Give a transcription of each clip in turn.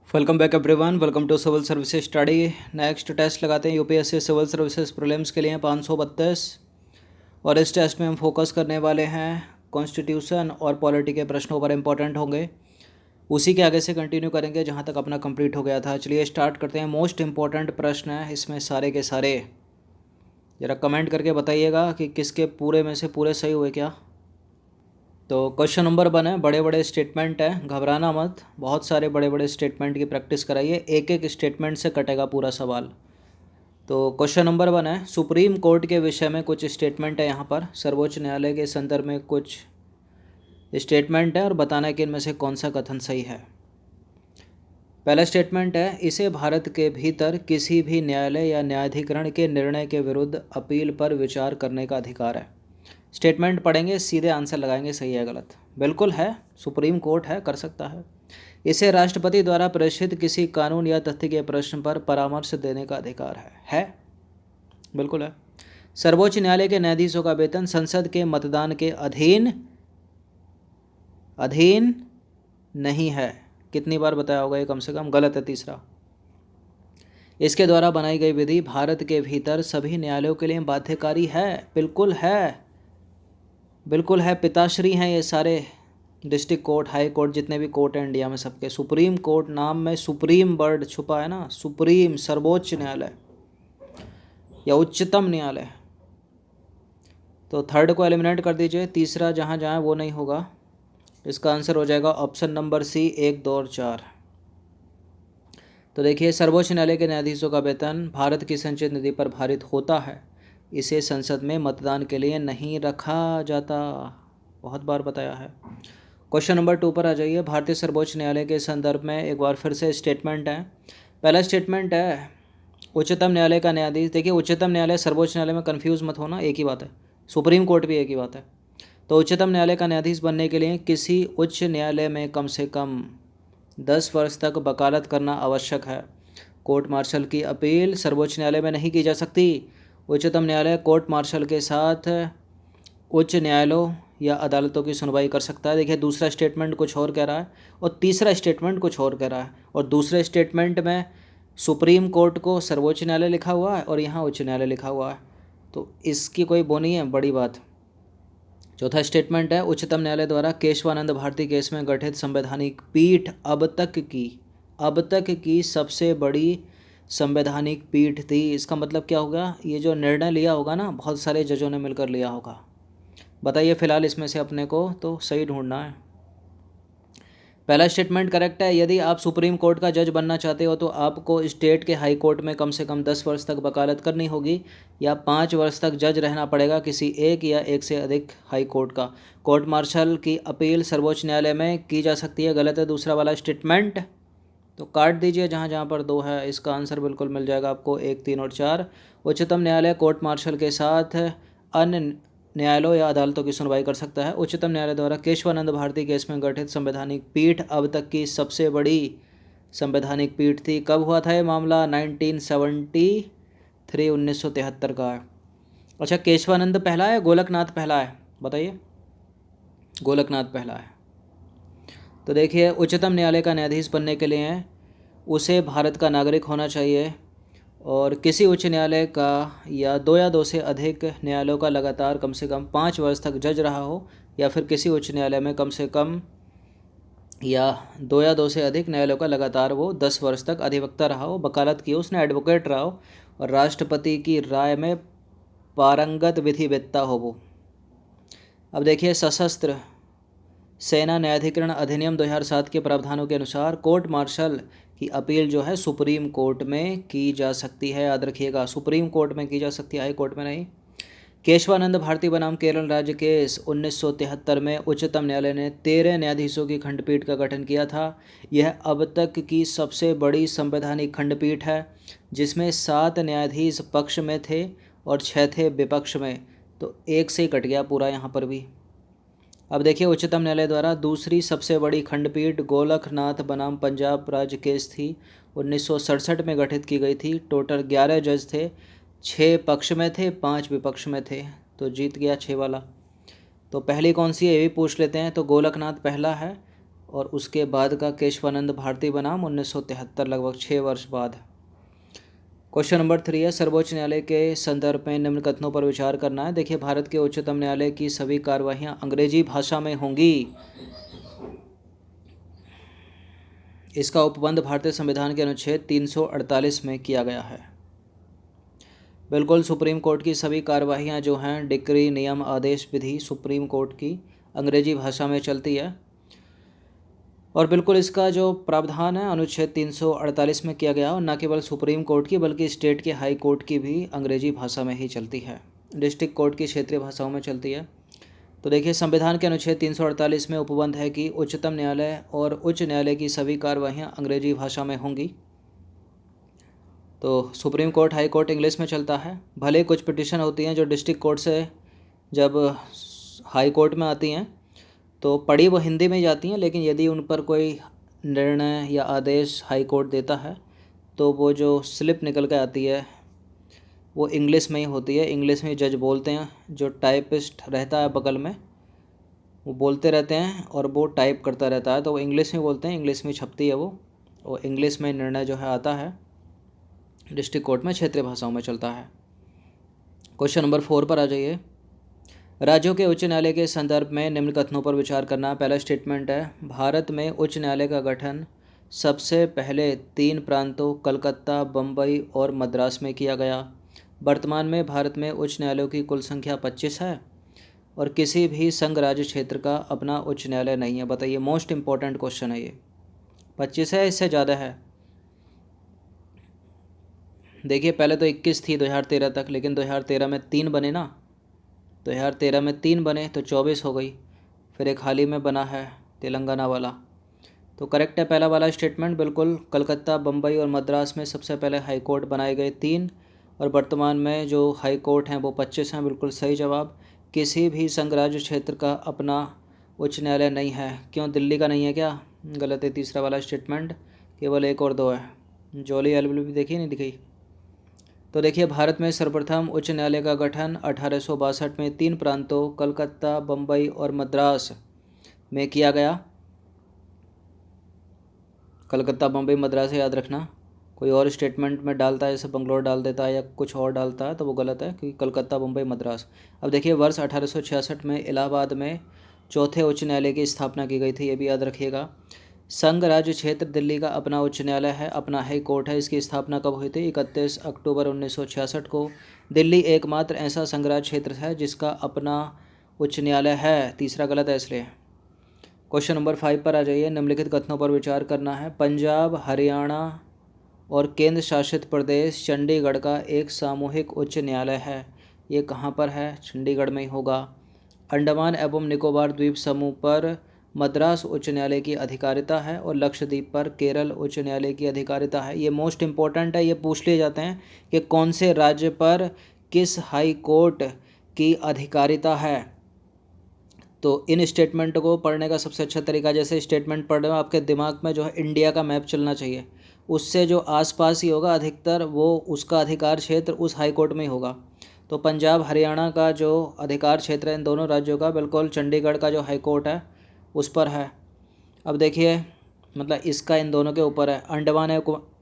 Welcome back everyone, welcome to civil services study. Next test लगाते हैं UPSC civil services prelims के लिए 532। और इस टेस्ट में हम फोकस करने वाले हैं कॉन्स्टिट्यूशन और पॉलिटी के प्रश्नों पर इंपॉर्टेंट होंगे। उसी के आगे से कंटिन्यू करेंगे जहां तक अपना कंप्लीट हो गया था। चलिए स्टार्ट करते हैं। मोस्ट इंपॉर्टेंट प्रश्न है इसमें सारे के सारे। ज़रा कमेंट करके बताइएगा कि किसके पूरे में से पूरे सही हुए क्या। तो क्वेश्चन नंबर 1 है, बड़े बड़े स्टेटमेंट है, घबराना मत। बहुत सारे बड़े बड़े स्टेटमेंट की प्रैक्टिस कराइए, एक एक स्टेटमेंट से कटेगा पूरा सवाल। तो क्वेश्चन नंबर 1 है, सुप्रीम कोर्ट के विषय में कुछ स्टेटमेंट है यहाँ पर। सर्वोच्च न्यायालय के संदर्भ में कुछ स्टेटमेंट है और बताना है कि इनमें से कौन सा कथन सही है। पहला स्टेटमेंट है, इसे भारत के भीतर किसी भी न्यायालय या न्यायाधिकरण के निर्णय के विरुद्ध अपील पर विचार करने का अधिकार है। स्टेटमेंट पढ़ेंगे, सीधे आंसर लगाएंगे सही है गलत। बिल्कुल है, सुप्रीम कोर्ट है, कर सकता है। इसे राष्ट्रपति द्वारा प्रेषित किसी कानून या तथ्य के प्रश्न पर परामर्श देने का अधिकार है। बिल्कुल है। सर्वोच्च न्यायालय के न्यायाधीशों का वेतन संसद के मतदान के अधीन नहीं है। कितनी बार बताया होगा ये, कम से कम गलत है। तीसरा, इसके द्वारा बनाई गई विधि भारत के भीतर सभी न्यायालयों के लिए बाध्यकारी है। बिल्कुल है, बिल्कुल है। पिताश्री हैं ये सारे, डिस्ट्रिक्ट कोर्ट, हाई कोर्ट, जितने भी कोर्ट हैं इंडिया में सबके। सुप्रीम कोर्ट नाम में सुप्रीम वर्ड छुपा है ना, सुप्रीम, सर्वोच्च न्यायालय या उच्चतम न्यायालय। तो थर्ड को एलिमिनेट कर दीजिए, तीसरा जहाँ जहाँ वो नहीं होगा। इसका आंसर हो जाएगा ऑप्शन नंबर सी, 1, 2 और 4। तो देखिए, सर्वोच्च न्यायालय के न्यायाधीशों का वेतन भारत की संचित निधि पर भारित होता है। इसे संसद में मतदान के लिए नहीं रखा जाता, बहुत बार बताया है। क्वेश्चन नंबर 2 पर आ जाइए। भारतीय सर्वोच्च न्यायालय के संदर्भ में एक बार फिर से स्टेटमेंट है। पहला स्टेटमेंट है, उच्चतम न्यायालय का न्यायाधीश। देखिए, उच्चतम न्यायालय सर्वोच्च न्यायालय में कंफ्यूज मत होना, एक ही बात है। सुप्रीम कोर्ट भी एक ही बात है। तो उच्चतम न्यायालय का न्यायाधीश बनने के लिए किसी उच्च न्यायालय में कम से कम 10 वर्ष तक वकालत करना आवश्यक है। कोर्ट मार्शल की अपील सर्वोच्च न्यायालय में नहीं की जा सकती। उच्चतम न्यायालय कोर्ट मार्शल के साथ उच्च न्यायालयों या अदालतों की सुनवाई कर सकता है। देखिए, दूसरा स्टेटमेंट कुछ और कह रहा है और तीसरा स्टेटमेंट कुछ और कह रहा है। और दूसरे स्टेटमेंट में सुप्रीम कोर्ट को सर्वोच्च न्यायालय लिखा हुआ है और यहाँ उच्च न्यायालय लिखा हुआ है, तो इसकी कोई वो नहीं है बड़ी बात। चौथा स्टेटमेंट है, उच्चतम न्यायालय द्वारा केशवानंद भारती केस में गठित संवैधानिक पीठ अब तक की सबसे बड़ी संवैधानिक पीठ थी। इसका मतलब क्या होगा, ये जो निर्णय लिया होगा ना, बहुत सारे जजों ने मिलकर लिया होगा। बताइए फिलहाल इसमें से अपने को तो सही ढूंढना है। पहला स्टेटमेंट करेक्ट है। यदि आप सुप्रीम कोर्ट का जज बनना चाहते हो तो आपको स्टेट के हाई कोर्ट में कम से कम 10 वर्ष तक वकालत करनी होगी या 5 वर्ष तक जज रहना पड़ेगा किसी एक या एक से अधिक हाई कोर्ट का। कोर्ट मार्शल की अपील सर्वोच्च न्यायालय में की जा सकती है, गलत है दूसरा वाला स्टेटमेंट। तो काट दीजिए जहाँ जहाँ पर 2 है। इसका आंसर बिल्कुल मिल जाएगा आपको 1, 3 और 4। उच्चतम न्यायालय कोर्ट मार्शल के साथ अन्य न्यायालयों या अदालतों की सुनवाई कर सकता है। उच्चतम न्यायालय द्वारा केशवानंद भारती केस में गठित संवैधानिक पीठ अब तक की सबसे बड़ी संवैधानिक पीठ थी। कब हुआ था ये मामला, 1973, 1973 का है। अच्छा, केशवानंद पहला है, गोलकनाथ पहला है, बताइए। गोलकनाथ पहला है। तो देखिए, उच्चतम न्यायालय का न्यायाधीश बनने के लिए उसे भारत का नागरिक होना चाहिए और किसी उच्च न्यायालय का या 2 से अधिक न्यायालयों का लगातार कम से कम 5 वर्ष तक जज रहा हो, या फिर किसी उच्च न्यायालय में कम से कम या 2 से अधिक न्यायालयों का लगातार वो 10 वर्ष तक अधिवक्ता रहा हो, वकालत की हो, उसने एडवोकेट रहा हो और राष्ट्रपति की राय में पारंगत विधिवेत्ता हो वो। अब देखिए, सशस्त्र सेना न्यायाधिकरण अधिनियम 2007 के प्रावधानों के अनुसार कोर्ट मार्शल की अपील जो है सुप्रीम कोर्ट में की जा सकती है। याद रखिएगा, सुप्रीम कोर्ट में की जा सकती है, हाई कोर्ट में नहीं। केशवानंद भारती बनाम केरल राज्य केस 1973 में उच्चतम न्यायालय ने 13 न्यायाधीशों की खंडपीठ का गठन किया था। यह अब तक की सबसे बड़ी संवैधानिक खंडपीठ है, जिसमें 7 न्यायाधीश पक्ष में थे और 6 थे विपक्ष में। तो एक से ही कट गया पूरा यहाँ पर भी। अब देखिए, उच्चतम न्यायालय द्वारा दूसरी सबसे बड़ी खंडपीठ गोलकनाथ बनाम पंजाब राज्य केस थी, 1967 में गठित की गई थी। टोटल 11 जज थे, 6 पक्ष में थे, 5 विपक्ष में थे, तो जीत गया 6 वाला। तो पहली कौन सी है ये भी पूछ लेते हैं। तो गोलकनाथ पहला है, और उसके बाद का केशवानंद भारती बनाम 1973, लगभग 6 वर्ष बाद। क्वेश्चन नंबर 3 है, सर्वोच्च न्यायालय के संदर्भ में निम्न कथनों पर विचार करना है। देखिए, भारत के उच्चतम न्यायालय की सभी कार्यवाहियां अंग्रेजी भाषा में होंगी। इसका उपबंध भारतीय संविधान के अनुच्छेद 348 में किया गया है। बिल्कुल, सुप्रीम कोर्ट की सभी कार्यवाहियां जो हैं, डिक्री, नियम, आदेश, विधि, सुप्रीम कोर्ट की अंग्रेजी भाषा में चलती है। और बिल्कुल इसका जो प्रावधान है अनुच्छेद 348 में किया गया, और न केवल सुप्रीम कोर्ट की बल्कि स्टेट के हाई कोर्ट की भी अंग्रेजी भाषा में ही चलती है। डिस्ट्रिक्ट कोर्ट की क्षेत्रीय भाषाओं में चलती है। तो देखिए, संविधान के अनुच्छेद 348 में उपबंध है कि उच्चतम न्यायालय और उच्च न्यायालय की सभी कार्यवाहियाँ अंग्रेजी भाषा में होंगी। तो supreme court, high court English में चलता है। भले कुछ पिटिशन होती हैं जो डिस्ट्रिक्ट कोर्ट से जब हाई कोर्ट में आती हैं तो पढ़ी वो हिंदी में जाती हैं, लेकिन यदि उन पर कोई निर्णय या आदेश हाई कोर्ट देता है तो वो जो स्लिप निकल के आती है वो इंग्लिश में ही होती है। इंग्लिश में जज बोलते हैं, जो टाइपिस्ट रहता है बगल में वो बोलते रहते हैं और वो टाइप करता रहता है, तो वो इंग्लिश में बोलते हैं, इंग्लिश में छपती है वो, और इंग्लिश में निर्णय जो है आता है। डिस्ट्रिक्ट कोर्ट में क्षेत्रीय भाषाओं में चलता है। क्वेश्चन नंबर 4 पर आ जाइए। राज्यों के उच्च न्यायालय के संदर्भ में निम्न कथनों पर विचार करना। पहला स्टेटमेंट है, भारत में उच्च न्यायालय का गठन सबसे पहले 3 प्रांतों कलकत्ता, बम्बई और मद्रास में किया गया। वर्तमान में भारत में उच्च न्यायालयों की कुल संख्या 25 है और किसी भी संघ राज्य क्षेत्र का अपना उच्च न्यायालय नहीं है। बताइए, मोस्ट इम्पॉर्टेंट क्वेश्चन है ये। 25 है, इससे ज़्यादा है। देखिए, पहले तो 21 थी 2013 तक, लेकिन 2013 में 3 बने ना, 2013 में 3 बने तो 24 हो गई। फिर एक हाल ही में बना है तेलंगाना वाला। तो करेक्ट है पहला वाला स्टेटमेंट। बिल्कुल, कलकत्ता, बम्बई और मद्रास में सबसे पहले हाई कोर्ट बनाए गए 3, और वर्तमान में जो हाई कोर्ट हैं वो 25 हैं। बिल्कुल सही जवाब। किसी भी संघ राज्य क्षेत्र का अपना उच्च न्यायालय नहीं है। क्यों, दिल्ली का नहीं है क्या? गलत है तीसरा वाला स्टेटमेंट। केवल 1 और 2 है। जॉली एलबी भी देखी नहीं दिखी। तो देखिए, भारत में सर्वप्रथम उच्च न्यायालय का गठन 1862 में 3 प्रांतों कलकत्ता, बम्बई और मद्रास में किया गया। कलकत्ता, बम्बई, मद्रास याद रखना। कोई और स्टेटमेंट में डालता है, जैसे बंगलोर डाल देता है या कुछ और डालता है, तो वो गलत है, क्योंकि कलकत्ता, बम्बई, मद्रास। अब देखिए, वर्ष 1866 में इलाहाबाद में चौथे उच्च न्यायालय की स्थापना की गई थी, ये भी याद रखिएगा। संघ राज्य क्षेत्र दिल्ली का अपना उच्च न्यायालय है, अपना हाई कोर्ट है। इसकी स्थापना कब हुई थी? 31 अक्टूबर 1966 को। दिल्ली एकमात्र ऐसा संघ राज्य क्षेत्र है जिसका अपना उच्च न्यायालय है। तीसरा गलत है इसलिए। क्वेश्चन नंबर 5 पर आ जाइए। निम्नलिखित कथनों पर विचार करना है। पंजाब, हरियाणा और केंद्र शासित प्रदेश चंडीगढ़ का एक सामूहिक उच्च न्यायालय है। ये कहाँ पर है? चंडीगढ़ में ही होगा। अंडमान एवं निकोबार द्वीप समूह पर मद्रास उच्च न्यायालय की अधिकारिता है और लक्षद्वीप पर केरल उच्च न्यायालय की अधिकारिता है। ये मोस्ट इम्पोर्टेंट है, ये पूछ लिए जाते हैं कि कौन से राज्य पर किस हाई कोर्ट की अधिकारिता है। तो इन स्टेटमेंट को पढ़ने का सबसे अच्छा तरीका, जैसे स्टेटमेंट पढ़ रहे हो आपके दिमाग में जो है इंडिया का मैप चलना चाहिए। उससे जो आसपास ही होगा अधिकतर, वो उसका अधिकार क्षेत्र उस हाई कोर्ट में ही होगा। तो पंजाब, हरियाणा का जो अधिकार क्षेत्र है इन दोनों राज्यों का, बिल्कुल चंडीगढ़ का जो हाई कोर्ट है उस पर है। अब देखिए, मतलब इसका इन दोनों के ऊपर है।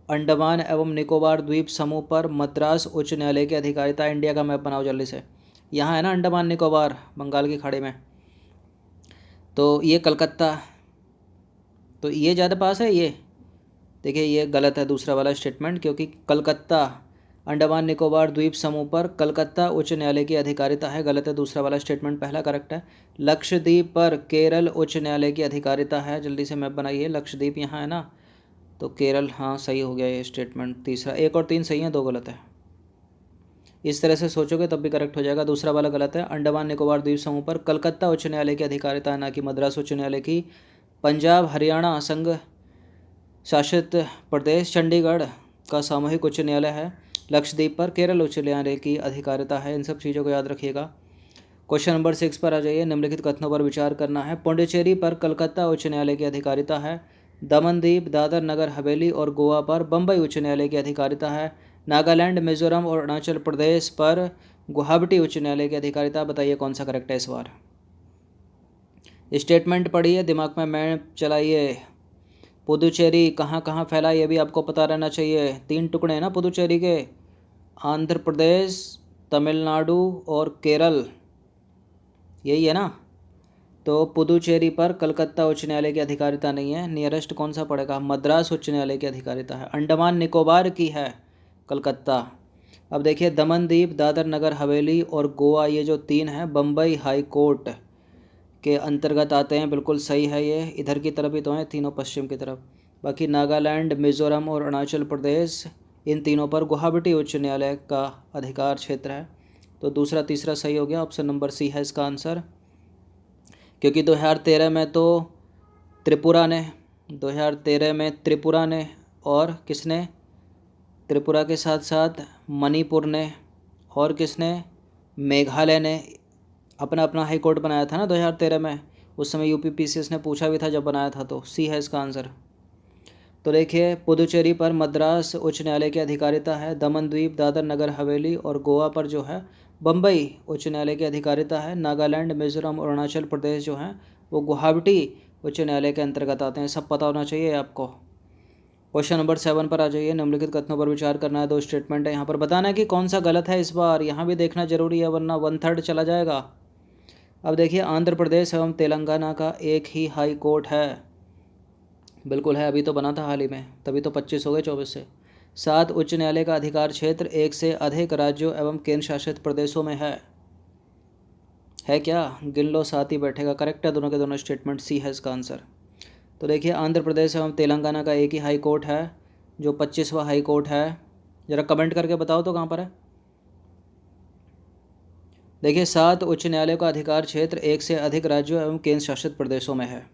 अंडमान एवं निकोबार द्वीप समूह पर मद्रास उच्च न्यायालय की अधिकारिता। इंडिया का मैप बनाओ जल्दी से। यहाँ है ना अंडमान निकोबार, बंगाल की खाड़ी में। तो ये कलकत्ता, तो ये ज़्यादा पास है ये। देखिए, ये गलत है दूसरा वाला स्टेटमेंट, क्योंकि कलकत्ता अंडमान निकोबार द्वीप समूह पर कलकत्ता उच्च न्यायालय की अधिकारिता है। गलत है दूसरा वाला स्टेटमेंट, पहला करेक्ट है। लक्षद्वीप पर केरल उच्च न्यायालय की अधिकारिता है। जल्दी से मैप बनाइए। लक्षद्वीप यहाँ है ना, तो केरल, हाँ सही हो गया ये स्टेटमेंट। तीसरा, 1 और 3 सही है, 2 गलत है। इस तरह से सोचोगे तब भी करेक्ट हो जाएगा। दूसरा वाला गलत है। अंडमान निकोबार द्वीप समूह पर कलकत्ता उच्च न्यायालय की अधिकारिता है, ना कि मद्रास उच्च न्यायालय की। पंजाब, हरियाणा संघ शासित प्रदेश चंडीगढ़ का सामूहिक उच्च न्यायालय है। लक्षद्वीप पर केरल उच्च न्यायालय की अधिकारिता है। इन सब चीज़ों को याद रखिएगा। क्वेश्चन नंबर 6 पर आ जाइए। निम्नलिखित कथनों पर विचार करना है। पुडुचेरी पर कलकत्ता उच्च न्यायालय की अधिकारिता है। दमन दीव, दादर नगर हवेली और गोवा पर बम्बई उच्च न्यायालय की अधिकारिता है। नागालैंड, मिजोरम और अरुणाचल प्रदेश पर गुवाहाटी उच्च न्यायालय की अधिकारिता। बताइए कौन सा करेक्ट है इस बार। स्टेटमेंट पढ़िए, दिमाग में मैप चलाइए। पुदुचेरी कहाँ कहाँ फैला ये भी आपको पता रहना चाहिए। 3 टुकड़े हैं ना पुदुचेरी के, आंध्र प्रदेश, तमिलनाडु और केरल, यही है ना। तो पुदुचेरी पर कलकत्ता उच्च न्यायालय की अधिकारिता नहीं है। नियरेस्ट कौन सा पड़ेगा? मद्रास उच्च न्यायालय की अधिकारिता है। अंडमान निकोबार की है कलकत्ता। अब देखिए दमन द्वीप, दादर नगर हवेली और गोवा, ये जो 3 हैं बम्बई हाई कोर्ट के अंतर्गत आते हैं। बिल्कुल सही है, ये इधर की तरफ ही तो हैं तीनों, पश्चिम की तरफ। बाकी नागालैंड, मिजोरम और अरुणाचल प्रदेश, इन तीनों पर गुवाहाटी उच्च न्यायालय का अधिकार क्षेत्र है। तो दूसरा तीसरा सही हो गया, ऑप्शन नंबर सी है इसका आंसर। क्योंकि 2013 में तो त्रिपुरा ने, 2013 में त्रिपुरा ने, और किसने? त्रिपुरा के साथ साथ मणिपुर ने, और किसने? मेघालय ने अपना अपना हाई कोर्ट बनाया था ना 2013 में। उस समय यूपीपीसीएस ने पूछा भी था जब बनाया था, तो सी है इसका आंसर। तो देखिए पुदुचेरी पर मद्रास उच्च न्यायालय की अधिकारिता है, दमन द्वीप, दादर नगर हवेली और गोवा पर जो है बम्बई उच्च न्यायालय की अधिकारिता है। नागालैंड, मिजोरम और अरुणाचल प्रदेश जो हैं वो गुवाहाटी उच्च न्यायालय के अंतर्गत आते हैं। सब पता होना चाहिए आपको। क्वेश्चन नंबर 7 पर आ जाइए। निम्नलिखित कथनों पर विचार करना है। 2 स्टेटमेंट है, यहाँ पर बताना है कि कौन सा गलत है इस बार। यहाँ भी देखना जरूरी है वरना 1/3 चला जाएगा। अब देखिए आंध्र प्रदेश एवं तेलंगाना का एक ही हाई कोर्ट है। बिल्कुल है, अभी तो बना था हाल ही में, तभी तो 25 हो गए 24 से। 7 उच्च न्यायालय का अधिकार क्षेत्र 1 से अधिक राज्यों एवं केंद्र शासित प्रदेशों में है क्या? गिन लो, 7 ही बैठेगा। करेक्ट है दोनों के दोनों स्टेटमेंट, सी है इसका आंसर। तो देखिए आंध्र प्रदेश एवं तेलंगाना का एक ही हाई कोर्ट है, जो 25वां हाई कोर्ट है। ज़रा कमेंट करके बताओ तो कहाँ पर है। देखिए 7 उच्च न्यायालयों का अधिकार क्षेत्र 1 से अधिक राज्यों एवं केंद्र शासित प्रदेशों में है।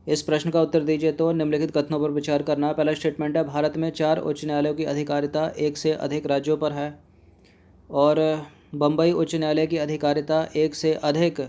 इस प्रश्न का उत्तर दीजिए। तो निम्नलिखित कथनों पर विचार करना। पहला स्टेटमेंट है, भारत में 4 उच्च न्यायालयों की अधिकारिता 1 से अधिक राज्यों पर है। और बम्बई उच्च न्यायालय की अधिकारिता 1 से अधिक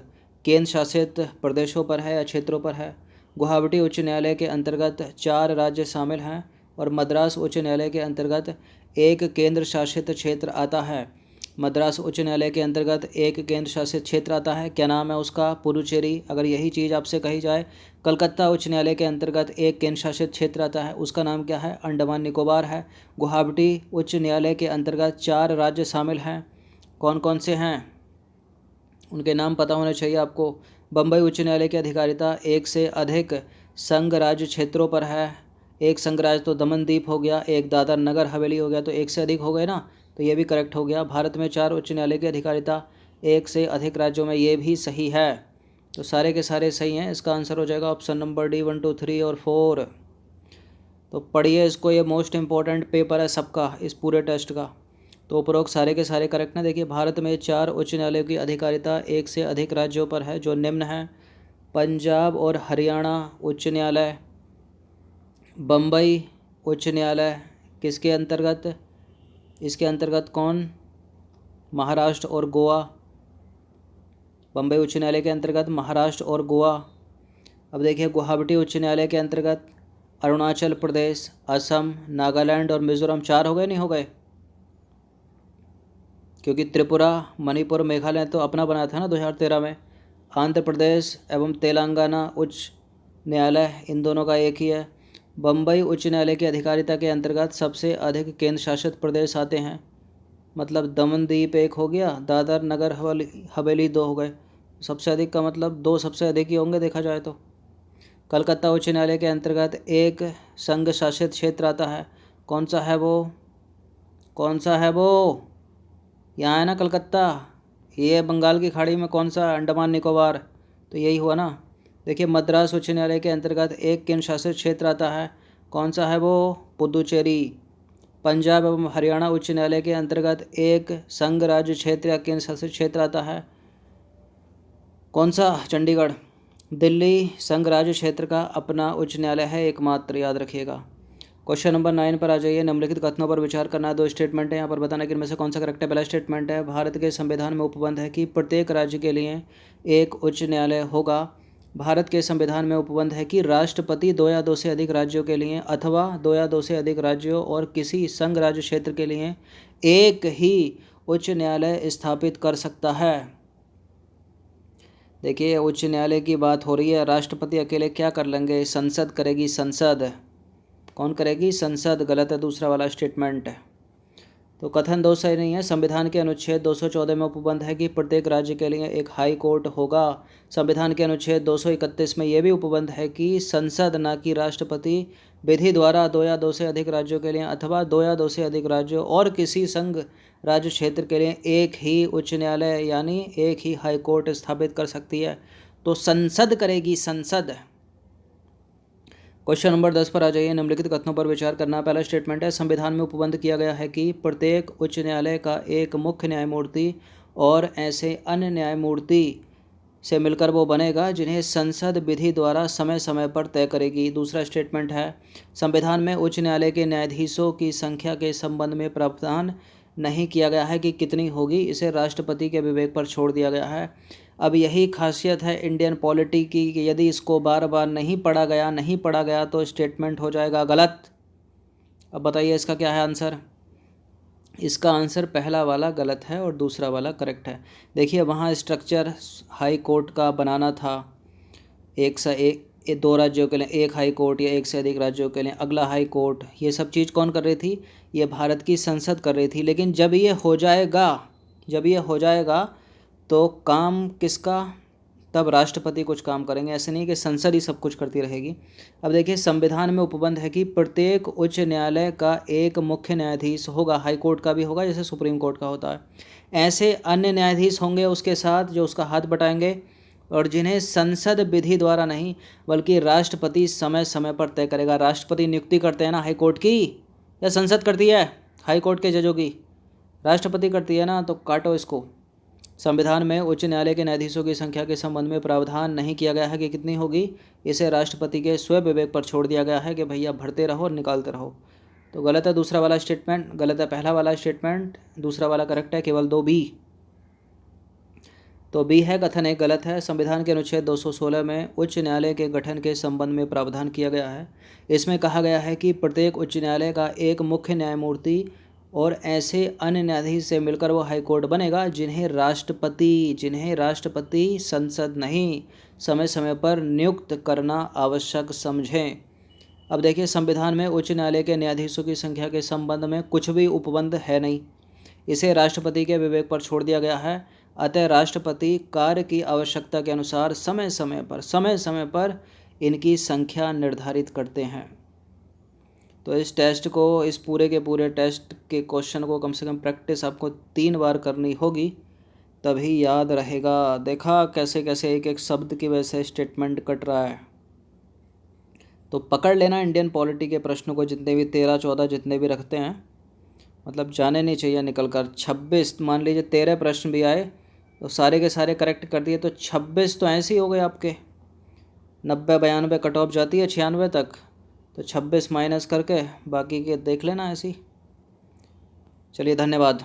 केंद्र शासित प्रदेशों पर है या क्षेत्रों पर है। गुवाहाटी उच्च न्यायालय के अंतर्गत 4 राज्य शामिल हैं और मद्रास उच्च न्यायालय के अंतर्गत 1 केंद्र शासित क्षेत्र आता है। मद्रास उच्च न्यायालय के अंतर्गत 1 केंद्र शासित क्षेत्र आता है। क्या नाम है उसका? पुदुचेरी। अगर यही चीज़ आपसे कही जाए, कलकत्ता उच्च न्यायालय के अंतर्गत 1 केंद्र शासित क्षेत्र आता है, उसका नाम क्या है? अंडमान निकोबार है। गुवाहाटी उच्च न्यायालय के अंतर्गत 4 राज्य शामिल हैं। कौन कौन से हैं उनके नाम पता होने चाहिए आपको। बम्बई उच्च न्यायालय की अधिकारिता 1 से अधिक संघ राज्य क्षेत्रों पर है। एक संघ राज्य तो दमन द्वीप हो गया, एक दादर नगर हवेली हो गया, तो 1 से अधिक हो गए ना, तो ये भी करेक्ट हो गया। भारत में 4 उच्च न्यायालय की अधिकारिता 1 से अधिक राज्यों में, ये भी सही है। तो सारे के सारे सही हैं। इसका आंसर हो जाएगा ऑप्शन नंबर डी, 1 2 3 और 4। तो पढ़िए इसको, ये मोस्ट इम्पॉर्टेंट पेपर है सबका, इस पूरे टेस्ट का। तो उपरोक्त सारे के सारे करेक्ट हैं। देखिए भारत में 4 उच्च न्यायालयों की अधिकारिता 1 से अधिक राज्यों पर है, जो निम्न है। पंजाब और हरियाणा उच्च न्यायालय, बम्बई उच्च न्यायालय किसके अंतर्गत? इसके अंतर्गत कौन? महाराष्ट्र और गोवा। बम्बई उच्च न्यायालय के अंतर्गत महाराष्ट्र और गोवा। अब देखिए गुवाहाटी उच्च न्यायालय के अंतर्गत अरुणाचल प्रदेश, असम, नागालैंड और मिजोरम। 4 हो गए, नहीं हो गए? क्योंकि त्रिपुरा, मणिपुर, मेघालय तो अपना बनाया था ना 2013 में। आंध्र प्रदेश एवं तेलंगाना उच्च न्यायालय, इन दोनों का एक ही है। बम्बई उच्च न्यायालय की अधिकारिता के अंतर्गत सबसे अधिक केंद्र शासित प्रदेश आते हैं, मतलब दमन द्वीप 1 हो गया, दादर नगर हवेली 2 हो गए। सबसे अधिक का मतलब 2 सबसे अधिक ही होंगे देखा जाए तो। कलकत्ता उच्च न्यायालय के अंतर्गत 1 संघ शासित क्षेत्र आता है। कौन सा है वो? कौन सा है वो? यहाँ है ना कलकत्ता। ये बंगाल की खाड़ी में कौन सा? अंडमान निकोबार। तो यही हुआ ना। देखिए मद्रास उच्च न्यायालय के अंतर्गत 1 केंद्र शासित क्षेत्र आता है। कौन सा है वो? पुदुचेरी। पंजाब एवं हरियाणा उच्च न्यायालय के अंतर्गत 1 संघ राज्य क्षेत्र या केंद्र शासित क्षेत्र आता है। कौन सा? चंडीगढ़। दिल्ली संघ राज्य क्षेत्र का अपना उच्च न्यायालय है एकमात्र, याद रखिएगा। क्वेश्चन नंबर 9 पर आ जाइए। निम्नलिखित कथनों पर विचार करना है। 2 स्टेटमेंट है, यहाँ पर बताना कि इनमें से कौन सा करेक्ट है। पहला स्टेटमेंट है, भारत के संविधान में उपबंध है कि प्रत्येक राज्य के लिए एक उच्च न्यायालय होगा। भारत के संविधान में उपबंध है कि राष्ट्रपति 2 या 2 से अधिक राज्यों के लिए अथवा 2 या 2 से अधिक राज्यों और किसी संघ राज्य क्षेत्र के लिए एक ही उच्च न्यायालय स्थापित कर सकता है। देखिए उच्च न्यायालय की बात हो रही है, राष्ट्रपति अकेले क्या कर लेंगे, संसद करेगी, संसद। कौन करेगी, संसद। गलत है दूसरा वाला स्टेटमेंट। तो कथन दो सही नहीं है। संविधान के अनुच्छेद 214 में उपबंध है कि प्रत्येक राज्य के लिए एक हाई कोर्ट होगा। संविधान के अनुच्छेद 231 में यह भी उपबंध है कि संसद न कि राष्ट्रपति विधि द्वारा 2 या 2 से अधिक राज्यों के लिए अथवा 2 या 2 से अधिक राज्यों और किसी संघ राज्य क्षेत्र के लिए एक ही उच्च न्यायालय यानी एक ही हाई कोर्ट स्थापित कर सकती है। तो संसद करेगी, संसद। क्वेश्चन नंबर 10 पर आ जाइए। निम्नलिखित कथनों पर विचार करना। पहला स्टेटमेंट है, संविधान में उपबंध किया गया है कि प्रत्येक उच्च न्यायालय का एक मुख्य न्यायमूर्ति और ऐसे अन्य न्यायमूर्ति से मिलकर वो बनेगा जिन्हें संसद विधि द्वारा समय समय पर तय करेगी। दूसरा स्टेटमेंट है, संविधान में उच्च न्यायालय के न्यायाधीशों की संख्या के संबंध में प्रावधान नहीं किया गया है कि कितनी होगी, इसे राष्ट्रपति के विवेक पर छोड़ दिया गया है। अब यही खासियत है इंडियन पॉलिटी की कि यदि इसको बार बार नहीं पढ़ा गया तो स्टेटमेंट हो जाएगा गलत। अब बताइए इसका क्या है आंसर। इसका आंसर पहला वाला गलत है और दूसरा वाला करेक्ट है। देखिए वहाँ स्ट्रक्चर हाई कोर्ट का बनाना था, एक से एक 2 राज्यों के लिए एक हाई कोर्ट या एक से अधिक राज्यों के लिए अगला हाई कोर्ट, ये सब चीज़ कौन कर रही थी, ये भारत की संसद कर रही थी। लेकिन जब ये हो जाएगा तो काम किसका, तब राष्ट्रपति कुछ काम करेंगे, ऐसे नहीं कि संसद ही सब कुछ करती रहेगी। अब देखिए संविधान में उपबंध है कि प्रत्येक उच्च न्यायालय का एक मुख्य न्यायाधीश होगा, हाई कोर्ट का भी होगा जैसे सुप्रीम कोर्ट का होता है। ऐसे अन्य न्यायाधीश होंगे उसके साथ जो उसका हाथ बटाएंगे और जिन्हें संसद विधि द्वारा नहीं बल्कि राष्ट्रपति समय समय पर तय करेगा। राष्ट्रपति नियुक्ति करते हैं ना हाई कोर्ट की, या संसद करती है हाई कोर्ट के जजों की, राष्ट्रपति करती है ना, तो काटो इसको। संविधान में उच्च न्यायालय के न्यायाधीशों की संख्या के संबंध में प्रावधान नहीं किया गया है कि कितनी होगी, इसे राष्ट्रपति के स्वयं विवेक पर छोड़ दिया गया है कि भैया भरते रहो और निकालते रहो। तो गलत है दूसरा वाला स्टेटमेंट, गलत है पहला वाला स्टेटमेंट, दूसरा वाला करेक्ट है, केवल 2 बी। तो बी है कथन एक गलत है। संविधान के अनुच्छेद 216 में उच्च न्यायालय के गठन के संबंध में प्रावधान किया गया है। इसमें कहा गया है कि प्रत्येक उच्च न्यायालय का एक मुख्य न्यायमूर्ति और ऐसे अन्य न्यायाधीश से मिलकर वो हाई कोर्ट बनेगा जिन्हें राष्ट्रपति संसद नहीं समय समय पर नियुक्त करना आवश्यक समझें। अब देखिए संविधान में उच्च न्यायालय के न्यायाधीशों की संख्या के संबंध में कुछ भी उपबंध है नहीं, इसे राष्ट्रपति के विवेक पर छोड़ दिया गया है। अतः राष्ट्रपति कार्य की आवश्यकता के अनुसार समय समय पर इनकी संख्या निर्धारित करते हैं। तो इस टेस्ट को, इस पूरे के पूरे टेस्ट के क्वेश्चन को कम से कम प्रैक्टिस आपको 3 बार करनी होगी, तभी याद रहेगा। देखा कैसे कैसे एक एक शब्द की वजह से स्टेटमेंट कट रहा है। तो पकड़ लेना इंडियन पॉलिटी के प्रश्नों को, जितने भी 13-14 जितने भी रखते हैं, मतलब जाने नहीं चाहिए निकल कर। 26 मान लीजिए 13 प्रश्न भी आए तो सारे के सारे करेक्ट कर दिए तो 26 तो ऐसे ही हो गए आपके। 90-92 कट ऑफ जाती है 96 तक, तो 26 माइनस करके बाकी के देख लेना ऐसे ही। चलिए धन्यवाद।